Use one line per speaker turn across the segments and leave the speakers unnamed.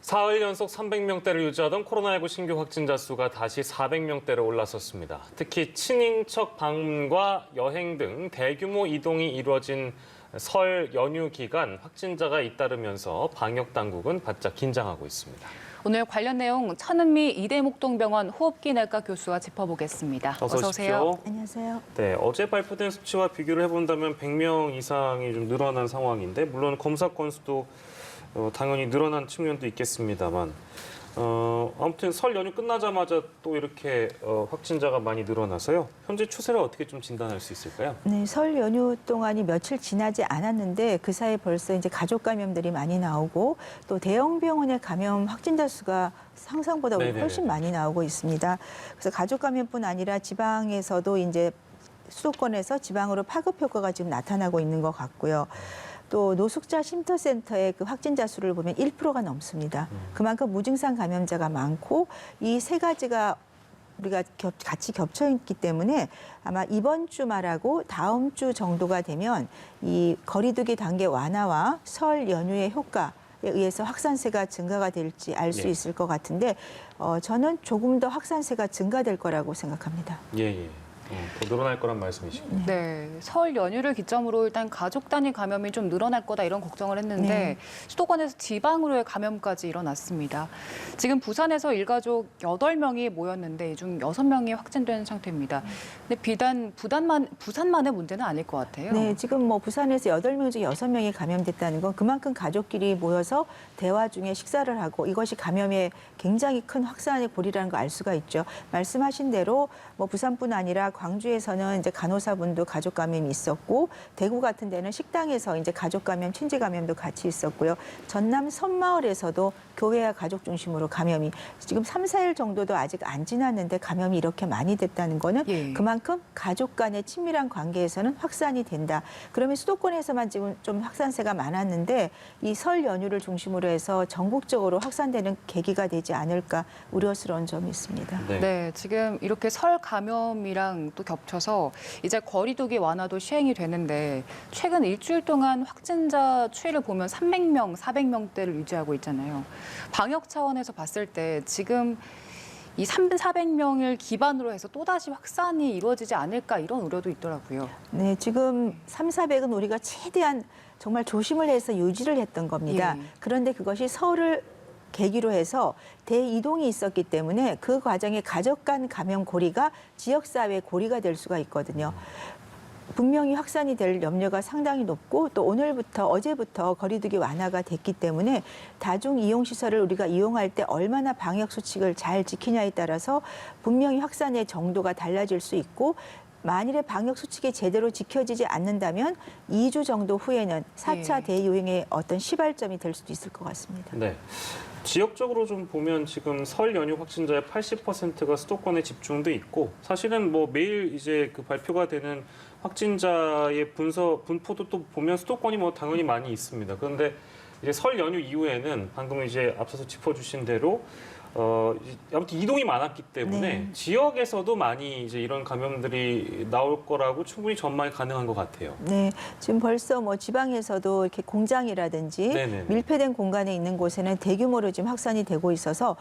사흘 연속 300명대를 유지하던 코로나19 신규 확진자 수가 다시 400명대로 올라섰습니다. 특히 친인척 방문과 여행 등 대규모 이동이 이루어진 설 연휴 기간 확진자가 잇따르면서 방역당국은 바짝 긴장하고 있습니다.
오늘 관련 내용 천은미 이대목동병원 호흡기내과 교수와 짚어보겠습니다.
어서 오십시오.
안녕하세요.
네, 어제 발표된 수치와 비교를 해본다면 100명 이상이 좀 늘어난 상황인데 물론 검사 건수도 당연히 늘어난 측면도 있겠습니다만 아무튼 설 연휴 끝나자마자 또 이렇게 확진자가 많이 늘어나서요. 현재 추세를 어떻게 좀 진단할 수 있을까요?
네, 설 연휴 동안이 며칠 지나지 않았는데 그 사이에 벌써 이제 가족 감염들이 많이 나오고 또 대형 병원의 감염 확진자 수가 상상보다 훨씬 많이 나오고 있습니다. 그래서 가족 감염뿐 아니라 지방에서도 이제 수도권에서 지방으로 파급 효과가 지금 나타나고 있는 것 같고요. 또 노숙자 쉼터센터의 그 확진자 수를 보면 1%가 넘습니다. 그만큼 무증상 감염자가 많고 이 세 가지가 우리가 같이 겹쳐 있기 때문에 아마 이번 주 말하고 다음 주 정도가 되면 이 거리두기 단계 완화와 설 연휴의 효과에 의해서 확산세가 증가가 될지 알 수 있을 것 같은데 저는 조금 더 확산세가 증가될 거라고 생각합니다.
예. 더 늘어날 거란 말씀이시군요.
네, 설 연휴를 기점으로 일단 가족 단위 감염이 좀 늘어날 거다 이런 걱정을 했는데 수도권에서 지방으로의 감염까지 일어났습니다. 지금 부산에서 일가족 8명이 모였는데 이 중 6명이 확진된 상태입니다. 근데 비단 부산만의 문제는 아닐 것 같아요.
네, 지금 뭐 부산에서 8명 중에 6명이 감염됐다는 건 그만큼 가족끼리 모여서 대화 중에 식사를 하고 이것이 감염의 굉장히 큰 확산의 고리라는 걸 알 수가 있죠. 말씀하신 대로 뭐 부산뿐 아니라 광주에서는 이제 간호사분도 가족 감염이 있었고 대구 같은 데는 식당에서 이제 가족 감염, 친지 감염도 같이 있었고요. 전남 섬마을에서도 교회와 가족 중심으로 감염이 지금 3, 4일 정도도 아직 안 지났는데 감염이 이렇게 많이 됐다는 거는 그만큼 가족 간의 친밀한 관계에서는 확산이 된다. 그러면 수도권에서만 지금 좀 확산세가 많았는데 이 설 연휴를 중심으로 해서 전국적으로 확산되는 계기가 되지 않을까 우려스러운 점이 있습니다.
네, 지금 이렇게 설 감염이랑 또 겹쳐서 이제 거리두기 완화도 시행이 되는데 최근 일주일 동안 확진자 추이를 보면 300명, 400명대를 유지하고 있잖아요. 방역 차원에서 봤을 때 지금 이 400명을 기반으로 해서 또다시 확산이 이루어지지 않을까 이런 우려도 있더라고요.
네, 지금 400은 우리가 최대한 정말 조심을 해서 유지를 했던 겁니다. 그런데 그것이 설을 계기로 해서 대이동이 있었기 때문에 그 과정에 가족 간 감염 고리가 지역사회 고리가 될 수가 있거든요. 분명히 확산이 될 염려가 상당히 높고 또 어제부터 거리두기 완화가 됐기 때문에 다중 이용시설을 우리가 이용할 때 얼마나 방역 수칙을 잘 지키냐에 따라서 분명히 확산의 정도가 달라질 수 있고 만일에 방역 수칙이 제대로 지켜지지 않는다면 2주 정도 후에는 4차 대유행의 어떤 시발점이 될 수도 있을 것 같습니다.
네. 지역적으로 좀 보면 지금 설 연휴 확진자의 80%가 수도권에 집중돼 있고 사실은 뭐 매일 이제 그 발표가 되는 확진자의 분포도 또 보면 수도권이 뭐 당연히 많이 있습니다. 그런데 이제 설 연휴 이후에는 방금 이제 앞서서 짚어주신 대로 아무튼 이동이 많았기 때문에 지역에서도 많이 이제 이런 감염들이 나올 거라고 충분히 전망이 가능한 것 같아요.
네, 지금 벌써 뭐 지방에서도 이렇게 공장이라든지 밀폐된 공간에 있는 곳에는 대규모로 지금 확산이 되고 있어서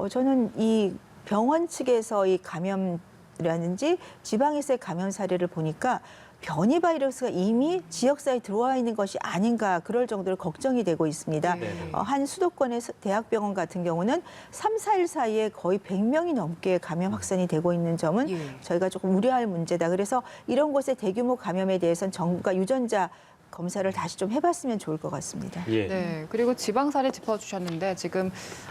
저는 이 병원 측에서 이 감염이라든지 지방에서의 감염 사례를 보니까 변이 바이러스가 이미 지역사회에 들어와 있는 것이 아닌가 그럴 정도로 걱정이 되고 있습니다. 한 수도권의 대학병원 같은 경우는 3, 4일 사이에 거의 100명이 넘게 감염 확산이 되고 있는 점은 저희가 조금 우려할 문제다. 그래서 이런 곳의 대규모 감염에 대해서는 정부가 유전자 검사를 다시 좀 해봤으면 좋을 것 같습니다.
네, 그리고 지방 사례 짚어주셨는데 지금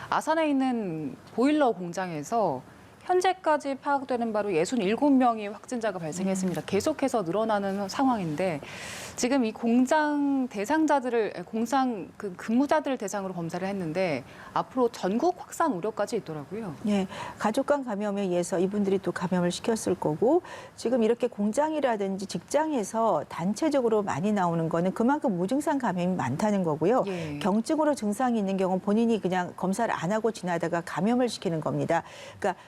아산에 있는 보일러 공장에서 현재까지 파악되는 바로 67명의 확진자가 발생했습니다. 계속해서 늘어나는 상황인데 지금 이 공장 근무자들을 대상으로 검사를 했는데 앞으로 전국 확산 우려까지 있더라고요.
네, 가족 간 감염에 의해서 이분들이 또 감염을 시켰을 거고 지금 이렇게 공장이라든지 직장에서 단체적으로 많이 나오는 거는 그만큼 무증상 감염이 많다는 거고요. 경증으로 증상이 있는 경우는 본인이 그냥 검사를 안 하고 지나다가 감염을 시키는 겁니다. 그러니까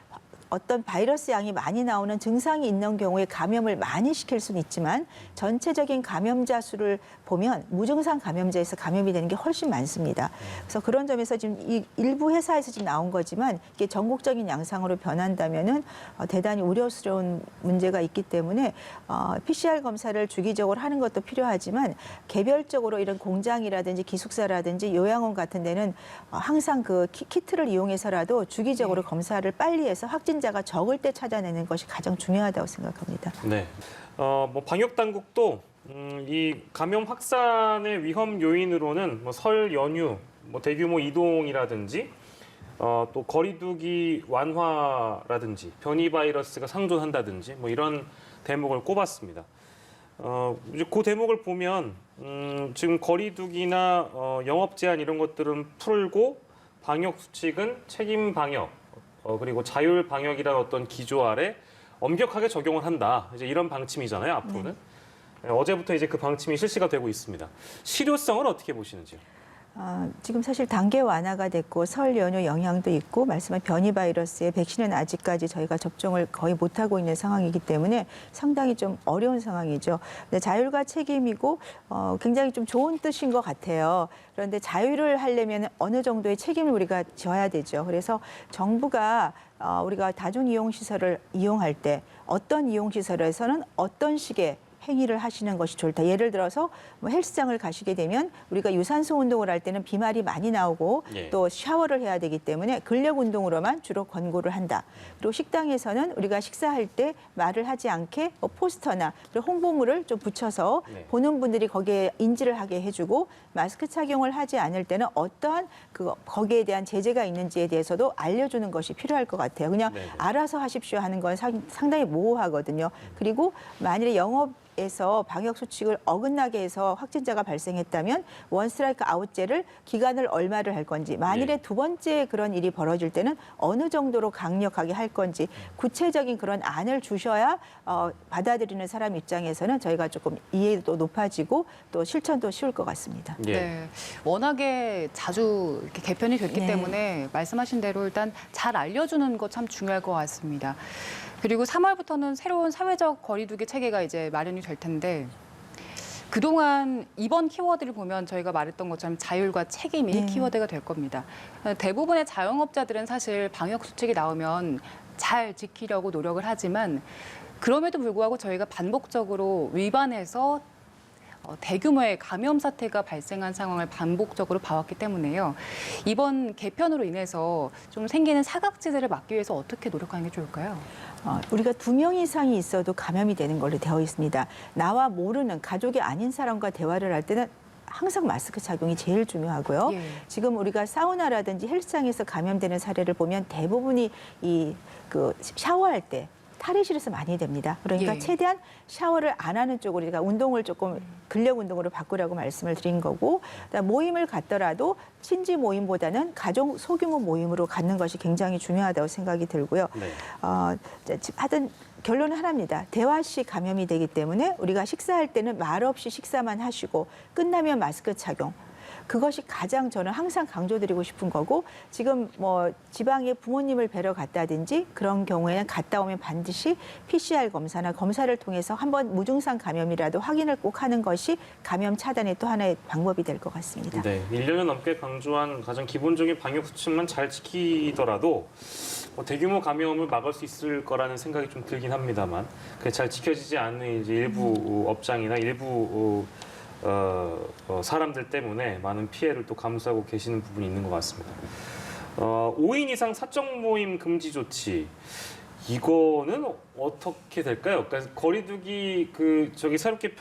어떤 바이러스 양이 많이 나오는 증상이 있는 경우에 감염을 많이 시킬 수는 있지만 전체적인 감염자 수를 보면 무증상 감염자에서 감염이 되는 게 훨씬 많습니다. 그래서 그런 점에서 지금 이 일부 회사에서 지금 나온 거지만 이게 전국적인 양상으로 변한다면은 대단히 우려스러운 문제가 있기 때문에 PCR 검사를 주기적으로 하는 것도 필요하지만 개별적으로 이런 공장이라든지 기숙사라든지 요양원 같은 데는 항상 그 키트를 이용해서라도 주기적으로 검사를 빨리 해서 확진자가 적을 때 찾아내는 것이 가장 중요하다고 생각합니다.
네. 뭐 방역 당국도 이 감염 확산의 위험 요인으로는 뭐 설 연휴, 뭐 대규모 이동이라든지 또 거리두기 완화라든지 변이 바이러스가 상존한다든지 뭐 이런 대목을 꼽았습니다. 이제 그 대목을 보면 지금 거리두기나 영업 제한 이런 것들은 풀고 방역 수칙은 책임 방역 그리고 자율 방역이라는 어떤 기조 아래 엄격하게 적용을 한다. 이제 이런 방침이잖아요, 앞으로는. 네. 어제부터 이제 그 방침이 실시가 되고 있습니다. 실효성은 어떻게 보시는지요?
지금 사실 단계 완화가 됐고 설 연휴 영향도 있고 말씀한 변이 바이러스의 백신은 아직까지 저희가 접종을 거의 못하고 있는 상황이기 때문에 상당히 좀 어려운 상황이죠. 근데 자율과 책임이고 굉장히 좀 좋은 뜻인 것 같아요. 그런데 자율을 하려면 어느 정도의 책임을 우리가 져야 되죠. 그래서 정부가 우리가 다중이용시설을 이용할 때 어떤 이용시설에서는 어떤 식의 행위를 하시는 것이 좋다. 예를 들어서 뭐 헬스장을 가시게 되면 우리가 유산소 운동을 할 때는 비말이 많이 나오고
예.
또 샤워를 해야 되기 때문에 근력 운동으로만 주로 권고를 한다. 그리고 식당에서는 우리가 식사할 때 말을 하지 않게 포스터나 홍보물을 좀 붙여서
네.
보는 분들이 거기에 인지를 하게 해주고 마스크 착용을 하지 않을 때는 어떠한 거기에 대한 제재가 있는지에 대해서도 알려주는 것이 필요할 것 같아요. 그냥
네네.
알아서 하십시오 하는 건 상당히 모호하거든요. 그리고 만일에 영업에서 방역 수칙을 어긋나게 해서 확진자가 발생했다면 원 스트라이크 아웃제를 기간을 얼마를 할 건지 만일에
네.
두 번째 그런 일이 벌어질 때는 어느 정도로 강력하게 할 건지 구체적인 그런 안을 주셔야 받아들이는 사람 입장에서는 저희가 조금 이해도 높아지고 또 실천도 쉬울 것 같습니다.
예.
네, 워낙에 자주 이렇게 개편이 됐기
네.
때문에 말씀하신 대로 일단 잘 알려주는 거 참 중요할 것 같습니다. 그리고 3월부터는 새로운 사회적 거리두기 체계가 이제 마련이 될 텐데 그동안 이번 키워드를 보면 저희가 말했던 것처럼 자율과 책임이
네.
키워드가 될 겁니다. 대부분의 자영업자들은 사실 방역 수칙이 나오면 잘 지키려고 노력을 하지만 그럼에도 불구하고 저희가 반복적으로 위반해서 대규모의 감염 사태가 발생한 상황을 반복적으로 봐왔기 때문에요. 이번 개편으로 인해서 좀 생기는 사각지대를 막기 위해서 어떻게 노력하는 게 좋을까요?
우리가 2명 이상이 있어도 감염이 되는 걸로 되어 있습니다. 나와 모르는 가족이 아닌 사람과 대화를 할 때는 항상 마스크 착용이 제일 중요하고요.
예.
지금 우리가 사우나라든지 헬스장에서 감염되는 사례를 보면 대부분이 샤워할 때 탈의실에서 많이 됩니다. 그러니까
예.
최대한 샤워를 안 하는 쪽으로 우리가 운동을 조금 근력 운동으로 바꾸라고 말씀을 드린 거고 그다음 모임을 갖더라도 친지 모임보다는 가족 소규모 모임으로 갖는 것이 굉장히 중요하다고 생각이 들고요.
네.
하여튼 결론은 하나입니다. 대화 시 감염이 되기 때문에 우리가 식사할 때는 말 없이 식사만 하시고 끝나면 마스크 착용. 그것이 가장 저는 항상 강조드리고 싶은 거고 지금 뭐 지방에 부모님을 뵈러 갔다든지 그런 경우에는 갔다 오면 반드시 PCR 검사나 검사를 통해서 한번 무증상 감염이라도 확인을 꼭 하는 것이 감염 차단의 또 하나의 방법이 될 것 같습니다.
네, 1년을 넘게 강조한 가장 기본적인 방역 수칙만 잘 지키더라도 대규모 감염을 막을 수 있을 거라는 생각이 좀 들긴 합니다만 그게 잘 지켜지지 않는 이제 일부 업장이나 일부 사람들 때문에 많은 피해를 또 감수하고 계시는 부분이 있는 것 같습니다. 5인 이상 사적 모임 금지 조치 이거는 어떻게 될까요? 그러니까 거리두기 새롭게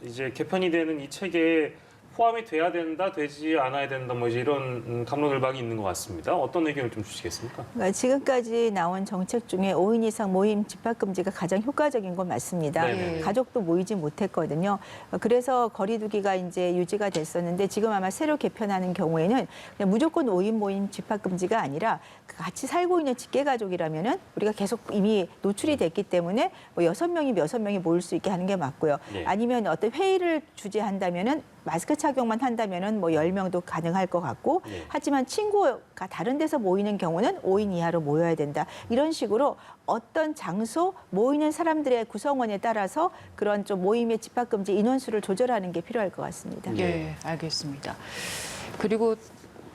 이제 개편이 되는 이 체계에 포함이 돼야 된다, 되지 않아야 된다, 뭐 이제 이런 갑론을박이 있는 것 같습니다. 어떤 의견을 좀 주시겠습니까?
그러니까 지금까지 나온 정책 중에 5인 이상 모임 집합 금지가 가장 효과적인 건 맞습니다.
네네.
가족도 모이지 못했거든요. 그래서 거리두기가 이제 유지가 됐었는데 지금 아마 새로 개편하는 경우에는 그냥 무조건 5인 모임 집합 금지가 아니라 같이 살고 있는 직계 가족이라면은 우리가 계속 이미 노출이 됐기 때문에 뭐 6명이 모일 수 있게 하는 게 맞고요.
예.
아니면 어떤 회의를 주재한다면은 마스크 착용만 한다면은 뭐 10명도 가능할 것 같고
예.
하지만 친구가 다른 데서 모이는 경우는 5인 이하로 모여야 된다. 이런 식으로 어떤 장소 모이는 사람들의 구성원에 따라서 그런 좀 모임의 집합금지 인원수를 조절하는 게 필요할 것 같습니다.
예, 알겠습니다. 그리고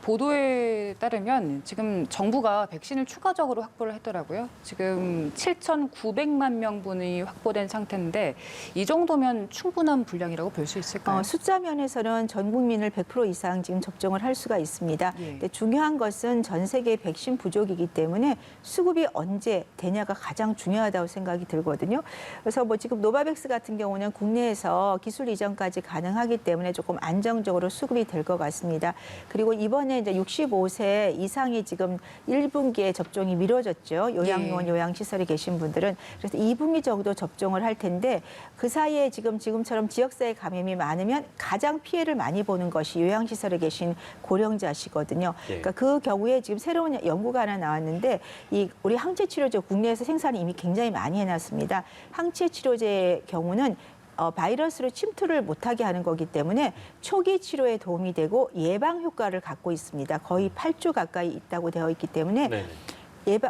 보도에 따르면 지금 정부가 백신을 추가적으로 확보를 했더라고요. 지금 7,900만 명분이 확보된 상태인데 이 정도면 충분한 분량이라고 볼 수 있을까요?
숫자 면에서는 전 국민을 100% 이상 지금 접종을 할 수가 있습니다.
예.
근데 중요한 것은 전 세계 백신 부족이기 때문에 수급이 언제 되냐가 가장 중요하다고 생각이 들거든요. 그래서 뭐 지금 노바백스 같은 경우는 국내에서 기술 이전까지 가능하기 때문에 조금 안정적으로 수급이 될 것 같습니다. 그리고 이번에 이제 65세 이상이 지금 1분기에 접종이 미뤄졌죠. 요양원,
예.
요양시설에 계신 분들은. 그래서 2분기 정도 접종을 할 텐데 그 사이에 지금처럼 지역사회 감염이 많으면 가장 피해를 많이 보는 것이 요양시설에 계신 고령자시거든요.
예.
그러니까 그 경우에 지금 새로운 연구가 하나 나왔는데 우리 항체치료제 국내에서 생산을 이미 굉장히 많이 해놨습니다. 항체치료제의 경우는 바이러스로 침투를 못하게 하는 거기 때문에 초기 치료에 도움이 되고 예방 효과를 갖고 있습니다. 거의 8주 가까이 있다고 되어 있기 때문에
네.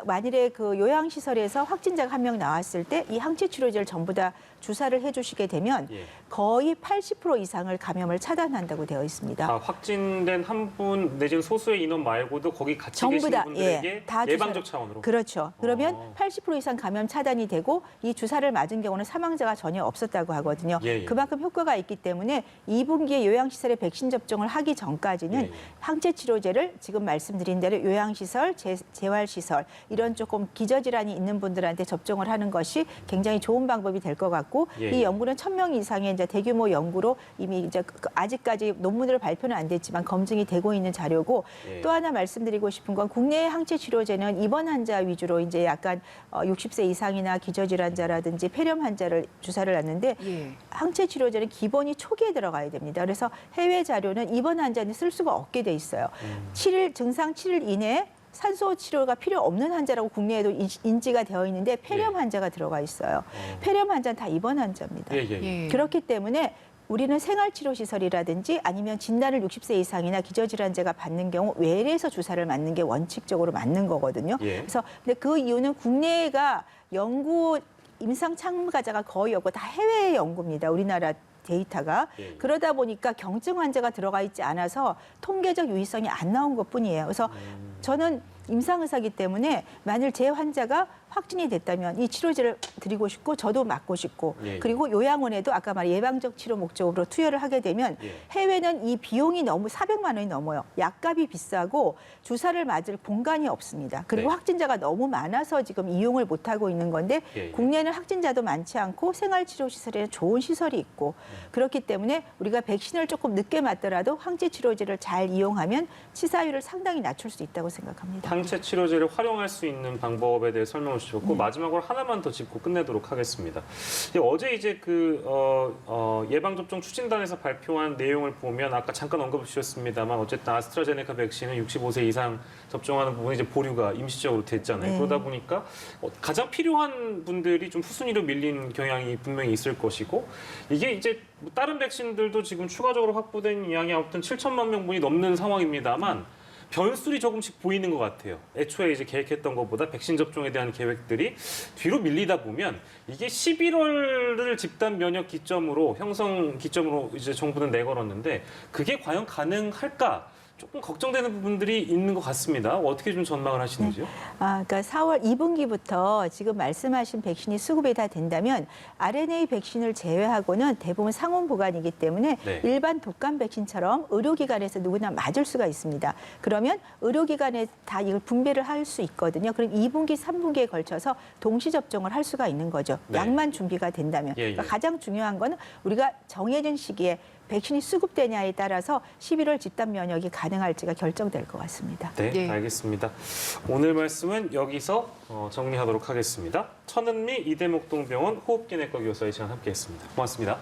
만일에 그 요양시설에서 확진자가 한 명 나왔을 때 이 항체치료제를 전부 다 주사를 해주시게 되면
예.
거의 80% 이상을 감염을 차단한다고 되어 있습니다.
확진된 한 분 내지는 소수의 인원 말고도 거기 같이
전부
계신
다,
분들에게
다
예방적
주사를-
차원으로.
그렇죠. 그러면
어.
80% 이상 감염 차단이 되고 이 주사를 맞은 경우는 사망자가 전혀 없었다고 하거든요.
예, 예.
그만큼 효과가 있기 때문에 2분기에 요양시설에 백신 접종을 하기 전까지는
예, 예.
항체치료제를 지금 말씀드린 대로 요양시설, 재활시설 이런 조금 기저질환이 있는 분들한테 접종을 하는 것이 굉장히 좋은 방법이 될 것 같고
예,
이
예.
연구는 1,000명 이상의 이제 대규모 연구로 이미 이제 아직까지 논문으로 발표는 안 됐지만 검증이 되고 있는 자료고
예.
또 하나 말씀드리고 싶은 건 국내 항체 치료제는 입원 환자 위주로 이제 약간 60세 이상이나 기저질환자라든지 폐렴 환자를 주사를 놨는데
예.
항체 치료제는 기본이 초기에 들어가야 됩니다. 그래서 해외 자료는 입원 환자는 쓸 수가 없게 돼 있어요. 7일 증상 7일 이내에 산소 치료가 필요 없는 환자라고 국내에도 인지가 되어 있는데 폐렴
예.
환자가 들어가 있어요. 폐렴 환자는 다 입원 환자입니다.
예, 예.
예.
그렇기 때문에 우리는 생활치료시설이라든지 아니면 진단을 60세 이상이나 기저질환자가 받는 경우 외래에서 주사를 맞는 게 원칙적으로 맞는 거거든요.
예.
그래서 근데 그 이유는 국내가 연구 임상 참가자가 거의 없고 다 해외 연구입니다. 우리나라 데이터가.
예.
그러다 보니까 경증 환자가 들어가 있지 않아서 통계적 유의성이 안 나온 것뿐이에요. 그래서 저는 임상의사이기 때문에 만일 제 환자가 확진이 됐다면 이 치료제를 드리고 싶고 저도 맞고 싶고
예.
그리고 요양원에도 아까 말한 예방적 치료 목적으로 투여를 하게 되면
예.
해외는 이 비용이 너무 400만 원이 넘어요. 약값이 비싸고 주사를 맞을 공간이 없습니다. 그리고
네.
확진자가 너무 많아서 지금 이용을 못하고 있는 건데
예, 예.
국내는 확진자도 많지 않고 생활치료시설에는 좋은 시설이 있고 그렇기 때문에 우리가 백신을 조금 늦게 맞더라도 항체치료제를 잘 이용하면 치사율을 상당히 낮출 수 있다고 생각합니다.
항체 치료제를 활용할 수 있는 방법에 대해 설명을 주셨고 마지막으로 하나만 더 짚고 끝내도록 하겠습니다. 어제 이제 예방 접종 추진단에서 발표한 내용을 보면 아까 잠깐 언급해 주셨습니다만 어쨌든 아스트라제네카 백신은 65세 이상 접종하는 부분이 이제 보류가 임시적으로 됐잖아요.
네.
그러다 보니까 가장 필요한 분들이 좀 후순위로 밀린 경향이 분명히 있을 것이고 이게 이제 다른 백신들도 지금 추가적으로 확보된 양이 아무튼 7천만 명분이 넘는 상황입니다만 변수들이 조금씩 보이는 것 같아요. 애초에 이제 계획했던 것보다 백신 접종에 대한 계획들이 뒤로 밀리다 보면 이게 11월을 집단 면역 기점으로 형성 기점으로 이제 정부는 내걸었는데 그게 과연 가능할까? 조금 걱정되는 부분들이 있는 것 같습니다. 어떻게 좀 전망을 하시는지요?
그러니까 4월 2분기부터 지금 말씀하신 백신이 수급이 다 된다면 RNA 백신을 제외하고는 대부분 상온 보관이기 때문에
네.
일반 독감 백신처럼 의료기관에서 누구나 맞을 수가 있습니다. 그러면 의료기관에 다 이걸 분배를 할 수 있거든요. 그럼 2분기, 3분기에 걸쳐서 동시 접종을 할 수가 있는 거죠.
네.
약만 준비가 된다면.
예, 예.
그러니까 가장 중요한 거는 우리가 정해진 시기에 백신이 수급되냐에 따라서 11월 집단 면역이 가능할지가 결정될 것 같습니다.
네,
예.
알겠습니다. 오늘 말씀은 여기서 정리하도록 하겠습니다. 천은미 이대목동병원 호흡기내과 교수의 시간 함께했습니다. 고맙습니다.